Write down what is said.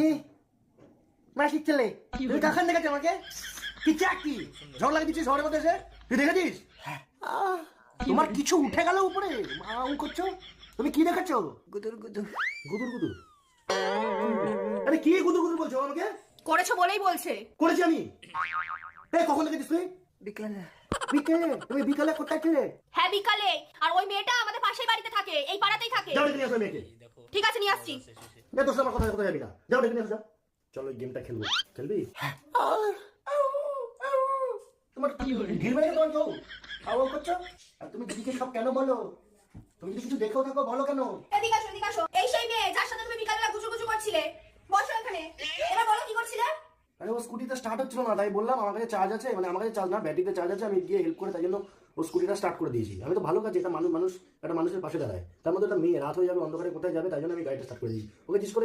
কি মাসিক ছেলে তুই কখন দেখেছ আমাকে? কি চাকরি ঝড় লাগিয়ে দিচ্ছিস শহরের মধ্যে এসে? তুই দেখেছিস? তোমার কিছু উঠে গেল উপরে, মাউ করছো। তুমি কি দেখাচ্ছ? গুদুর গুদুর গুদুর গুদুর। আরে কি গুদুর গুদুর বলছো আমাকে? করেছো বলেই বলছে। করেছি আমি? কখন দেখেছিস তুই? বিকেলে। বিকেলে? তুমি বিকালে কোথায় ছিলে? হ্যাঁ বিকালে। আর ওই মেয়েটা আমাদের পাশেই বাড়িতে থাকে, এই পাড়াতেই থাকে। যাও ডেকে নিয়ে আসো মেয়েকে। ঠিক আছে নিয়ে আসছি। দোষ আমার কথা কোথায় যাবি না, যাও ডেকে নিয়ে আসো। চলো এই গেমটা খেলবো। খেলবি? তোমার কি ঢিল মেরে তোমার কেউ আওয়াজ করছো? আর তুমি দিদিকে সব কেন বলো? তুমি যদি কিছু দেখেও থাকো বলো কেন? এদিকে আসো এদিকে আসো। এই সেই মেয়ে যার সাথে তুমি বিকালবেলা গুজুগুজু করছিলে। বসো এখানে। এবার বলো কি করছিলে? আরে ও স্কুটিটা স্টার্ট হচ্ছিল না, তাই বললাম আমার কাছে চার্জ আছে, মানে আমার কাছে চার্জ না, ব্যাটারিতে চার্জ আছে, আমি গিয়ে হেল্প করে তাই জন্য ও স্কুটিটা স্টার্ট করে দিয়েছি। আমি তো ভালো কাজ, এটা মানুষ একটা মানুষের পাশে দাঁড়ায়, তার মধ্যে একটা মেয়ে রাত হয়ে যাবে অন্ধকারে কোথায় যাবে, তাই জন্য আমি গাড়িটা স্টার্ট করে দিয়েছি। ওকে জিজ্ঞেস করে